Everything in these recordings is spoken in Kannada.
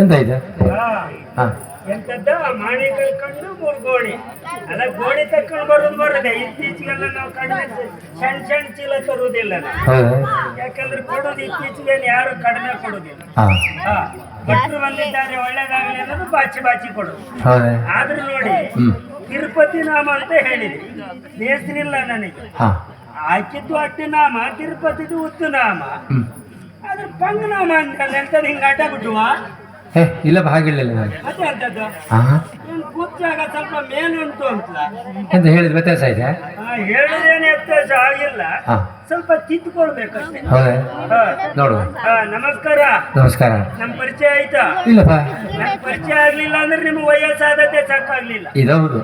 ಎಂತ ಇದೆ? ಹಾ ಎಂತದ್ದ ಮಾಣಿಗಳ ಕಣ್ಣು ಮೂರು ಗೋಣಿ ಅಲ್ಲ ಗೋಣಿ ತಕೊಂಡು ಬರೋದೇ ಇತ್ತೀಚೆಗೆಲ್ಲ ನಾವು ಕಡಿಮೆ ಸಣ್ಣ ಸಣ್ಣ ಚೀಲ ತರುವುದಿಲ್ಲ ನಾವು. ಯಾಕಂದ್ರೆ ಕೊಡೋದು ಇತ್ತೀಚೆಗೆ ಯಾರು ಕಡಿಮೆ ಕೊಡುದಿಲ್ಲ. ಭಟ್ರು ಬಂದಿದ್ದಾರೆ ಒಳ್ಳೇದಾಗಲಿ ಅನ್ನೋದು ಬಾಚಿ ಬಾಚಿ ಕೊಡೋದು. ಆದ್ರೂ ನೋಡಿ ತಿರುಪತಿ ನಾಮ ಅಂತ ಹೇಳಿದ್ರಿ, ಬೇಸರಿಲ್ಲ ನನಗೆ. ಹಾಕಿದ್ದು ಅಟ್ಟಿ ನಾಮ, ತಿರುಪತಿದು ಉತ್ತು ನಾಮ, ಆದ್ರೆ ಪಂಗನಾಮ ಅಂತಲ್ಲ ಎಂತ ಹಿಂಗ ಅಡ್ಡ ಬಿಟ್ಟುವ ಇಲ್ಲ ಹಾಗಿರ್ಲಿಲ್ಲ ನನಗೆ. ಮತ್ತೆ ಅಂತದ್ದು ಕೂತಾಗ ಸ್ವಲ್ಪ ಮೇಲುಂಟು ಅಂತ ಎಂತ ಹೇಳಿದ ವ್ಯತ್ಯಾಸ ಇದೆ? ಹೇಳುದೇನೆ ವ್ಯತ್ಯಾಸ ಆಗಿಲ್ಲ, ಸ್ವಲ್ಪ ತಿದ್ದುಕೊಳ್ಬೇಕಷ್ಟೇ. ನೋಡುವ. ನಮಸ್ಕಾರ. ನಮಸ್ಕಾರ. ನಮ್ ಪರಿಚಯ ಆಯ್ತಾ? ಇಲ್ಲಪ್ಪ. ನಮ್ ಪರಿಚಯ ಆಗ್ಲಿಲ್ಲ ಅಂದ್ರೆ ನಿಮ್ಗೆ ವಯಸ್ಸಾದತೆ ಸಾಕಾಗ್ಲಿಲ್ಲ. ಇದೌದು.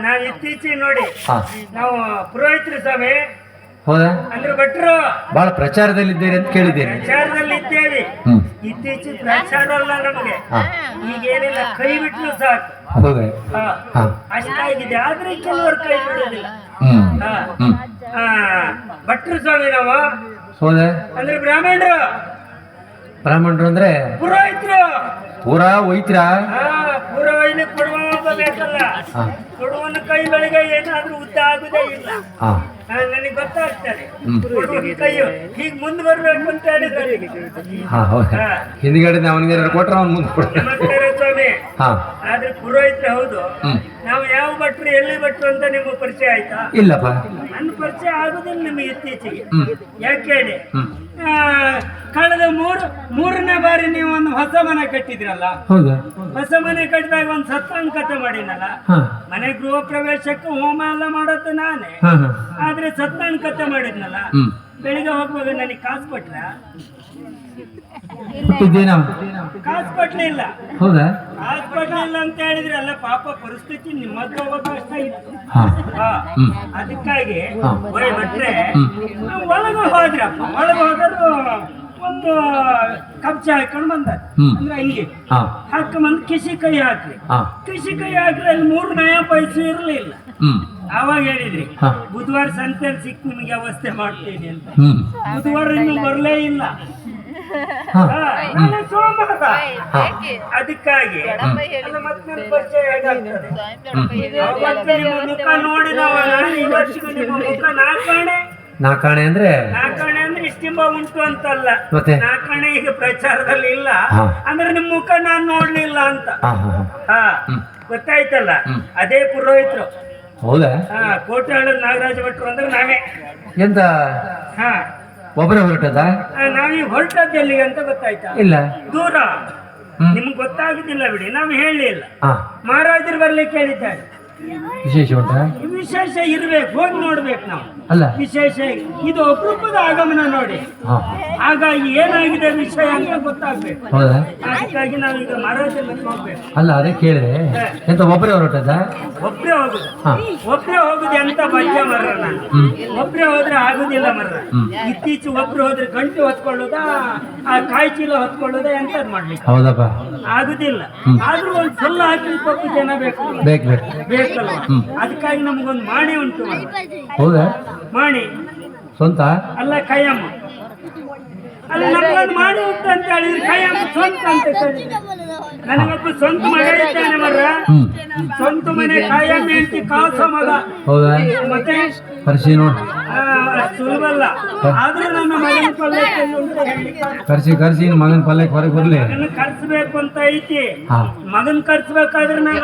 ನಾವ್ ಇತ್ತೀಚೆಗೆ ನೋಡಿ ನಾವು ಪುರೋಹಿತರು ಸ್ವಾಮಿ. ಹೌದಾ? ಅಂದ್ರೆ ಭಟ್ರು ಬಹಳ ಪ್ರಚಾರದಲ್ಲಿದ್ದೇನೆ ಅಂತ ಕೇಳಿದ್ದೇನೆ. ಪ್ರಚಾರದಲ್ಲಿ ಇದ್ದೇವೆ. ಇತ್ತೀಚೆಗೆ ಪ್ರಚಾರ ಅಲ್ಲ ನಮಗೆ, ಈಗೇನಿಲ್ಲ, ಕೈ ಬಿಟ್ರು ಸಾಕು. ಹೌದಾ? ಅಷ್ಟಾಗಿದೆ. ಆದ್ರೆ ಕೆಲವರು ಕೈ ಬಿಡೋದಿಲ್ಲ. ಭಟ್ರು ಸ್ವಾಮಿ ನಾವು. ಹೌದಾ? ಅಂದ್ರೆ ಬ್ರಾಹ್ಮಣರು. ಬ್ರಾಹ್ಮಣರು ಅಂದ್ರೆ ಪುರೋಹಿತರು. ಪೂರಾ ಒಯ್ತೀರಾ? ಪೂರ ಒಯ್ಲಿಕ್ಕೆ ಕೊಡುವ ಬೇಕಲ್ಲ. ಕೊಡುವನ ಕೈಗಳಿಗೆ ಏನಾದ್ರೂ ಉದ್ದ ಆಗುದೇ ಇಲ್ಲ. ನನಗೆ ಗೊತ್ತಾಗ್ತದೆ ಕೈಯು ಹೀಗೆ ಮುಂದೆ ಬರ್ಬೇಕು ಅಂತ ಹೇಳಿದ್ದಾರೆ. ಹಿಂದ್ಗಡೆ ಅವನಿಗೆ ಕೊಟ್ರೆ ಅವ್ನು ಮುಂದೆ ಕೊಡ್ತಾರೆ. ನಮಸ್ಕಾರ ಸ್ವಾಮಿ. ಆದ್ರೆ ಪುರೋಹಿತರು ಹೌದು. ನಾವು ಯಾವ ಭಟ್ರು ಎಲ್ಲಿ ಭಟ್ರು ಅಂತ ನಿಮ್ಗೆ ಪರಿಚಯ ಆಯ್ತಾ? ಇಲ್ಲಪ್ಪ, ನನ್ನ ಪರಿಚಯ ಆಗುದಿಲ್ಲ ನಿಮಗೆ ಇತ್ತೀಚೆಗೆ. ಯಾಕೆ ಹೇಳಿ, ಕಳೆದ ಮೂರನೇ ಬಾರಿ ನೀವು ಒಂದು ಹೊಸ ಮನೆ ಕಟ್ಟಿದ್ರಲ್ಲ. ಹೌದಾ? ಹೊಸ ಮನೆ ಕಟ್ಟಿದಾಗ ಒಂದು ಸತ್ಸಂಗ ಕಥೆ ಮಾಡಿನಲ್ಲ. ಮನೆ ಗೃಹ ಪ್ರವೇಶಕ್ಕೆ ಹೋಮ ಎಲ್ಲ ಮಾಡೋದು ನಾನೇ, ಆದ್ರೆ ಸತ್ಸಂಗ ಕಥೆ ಮಾಡಿದ್ನಲ್ಲ. ಬೆಳಿಗ್ಗೆ ಹೋಗುವಾಗ ನನಗೆ ಕಾಸು ಕೊಟ್ರ? ಕಾಸು ಕೊಡ್ಲಿಲ್ಲ. ಹೌದಾ? ಕಾಸು ಕೊಡ್ಲಿಲ್ಲ ಅಂತ ಹೇಳಿದ್ರೆ ಅಲ್ಲ, ಪಾಪ ಪರಿಸ್ಥಿತಿ ನಿಮ್ಮತ್ರ ಹೋಗೋದು ಕಷ್ಟ ಇತ್ತು. ಅದಕ್ಕಾಗಿ ಭಟ್ರೆ ಒಳಗೆ ಹೋದ್ರಪ್ಪ. ಒಳಗೆ ಹೋದ್ರು ಒಂದು ಕಬ್ಜ ಹಾಕೊಂಡು ಬಂದ. ಅಂದ್ರೆ ಹಂಗೆ ಹಾಕೊಂಬಂದು ಕಿಸಿ ಕೈ ಹಾಕ್ರಿ. ಕಿಸಿ ಕೈ ಹಾಕ್ರಿ, ಅಲ್ಲಿ 3 ನಯ ಪೈಸೆ ಇರಲಿಲ್ಲ. ಆವಾಗ ಹೇಳಿದ್ರಿ ಬುಧವಾರ ಸಂತೆಯಲ್ಲಿ ಸಿಕ್ ನಿಮಗೆ ವ್ಯವಸ್ಥೆ ಮಾಡ್ತೀನಿ ಅಂತ. ಬುಧವಾರ ಇನ್ನು ಬರಲೇ ಇಲ್ಲ. ಸೋಮವಾರ. ಅದಕ್ಕಾಗಿ ಮತ್ತೆ ಪರಿಚಯ ಹೇಗಾಗ್ತದೆ? ಮುಖ ನೋಡಿ ನಾವು ಮುಖ ನಾಕಾಣೆ ಅಂದ್ರೆ ಇಷ್ಟಿಂಬ ಉಂಟು ಅಂತಲ್ಲ. ನಾಕಾಣೆ ಈಗ ಪ್ರಚಾರದಲ್ಲಿ ಇಲ್ಲ ಅಂದ್ರೆ ನಿಮ್ ಮುಖ ನಾನ್ ನೋಡ್ಲಿಲ್ಲ ಅಂತ. ಗೊತ್ತಾಯ್ತಲ್ಲ? ಅದೇ ಪುರೋಹಿತರು. ಹೌದಾ? ಕೋಟೆಹಳ್ಳಿ ನಾಗರಾಜ ಭಟ್ರು ಅಂದ್ರೆ ನಾವೇ. ಎಂತ ಒಬ್ಬರೇ ಹೊರಟದ? ನಾವೀಗ ಹೊರಟದ್ದು ಎಲ್ಲಿಗೆ ಅಂತ ಗೊತ್ತಾಯ್ತಾ? ಇಲ್ಲ, ದೂರ. ನಿಮ್ಗೆ ಗೊತ್ತಾಗುದಿಲ್ಲ ಬಿಡಿ, ನಾವು ಹೇಳಿಲ್ಲ. ಮಹಾರಾಜರು ಬರ್ಲಿಕ್ಕೆ ಹೇಳಿದ್ದಾರೆ. ವಿಶೇಷ ಉಂಟಾ? ವಿಶೇಷ ಇರ್ಬೇಕು, ಹೋಗಿ ನೋಡ್ಬೇಕು ನಾವು. ಅಲ್ಲ, ವಿಶೇಷ ಇದು ಅಪರೂಪದ ಆಗಮನ ನೋಡಿ. ಹಾಗಾಗಿ ಏನಾಗಿದೆ ವಿಷಯ ಅಂತ ಗೊತ್ತಾಗ್ಬೇಕು. ಹೌದಾ? ಅದಕ್ಕಾಗಿ ನಾವೀಗ ಮಹಾರಾಜರ ಹೋಗ್ಬೇಕು. ಅಲ್ಲ, ಅದೇ ಕೇಳಿದೆ. ಎಂತ ಒಬ್ಬರೇ ಹೊರಟದ? ಒಬ್ಬರೇ ಹೋಗುದು ಎಂತ ಬಜ್ಜ ಮರ. ನಾನು ಒಬ್ಬರೇ ಹೋದ್ರೆ ಆಗುದಿಲ್ಲ ಮರ. ಇತ್ತೀಚೆಗೆ ಒಬ್ರು ಹೋದ್ರೆ ಗಂಟು ಹೊತ್ಕೊಳ್ಳೋದ, ಆ ಕಾಯಿ ಚೀಲ ಹೊತ್ಕೊಳ್ಳೋದ, ಎಂತದ್ ಮಾಡ್ಲಿಕ್ಕೆ. ಹೌದಪ್ಪ, ಆಗುದಿಲ್ಲ. ಆದ್ರೂ ಒಂದು ಸೊಲ್ಲ ಹಾಕಿ ಸ್ವಲ್ಪ ಜನ ಬೇಕು. ಬೇಕಲ್ವ? ಅದಕ್ಕಾಗಿ ನಮಗೊಂದು ಮಾಣಿ ಉಂಟು. ಹೌದಾ? ಮಾಣಿ ಸ್ವಂತ ಅಲ್ಲ, ಕೈಯಮ್ಮ. ಅಲ್ಲ, ನಮಗೊಂದು ಮಾಣಿ ಉಂಟು ಅಂತ ಹೇಳಿದ್ರೆ ಕೈಯಮ್ಮ ಸ್ವಂತ ಅಂತ ಹೇಳಿ. ನನಗೊಬ್ಬ ಸ್ವಂತ ಮಗ ಇದ್ದಾನೆ ಮರ. ಸ್ವಂತ ಮನೆ ಕಾಯಮ್ಮ ಹೇಳ್ತಿ ಕಾಸ ಮಗ. ಹೌದಾ? ಮತ್ತೆ ಸುಲಭ ಅಲ್ಲ. ಆದ್ರೂ ನನ್ನ ಮಗನ ಪಲ್ಯ ಕರ್ಸಿ ಮಗನ ಪಲ್ಯಕ್ಕೆ ಹೊರಗೆ ಬರ್ಲಿ. ಕರ್ಸ್ಬೇಕು ಅಂತ ಐತಿ. ಮಗನ್ ಕರ್ಸ್ಬೇಕಾದ್ರೆ ನಾನು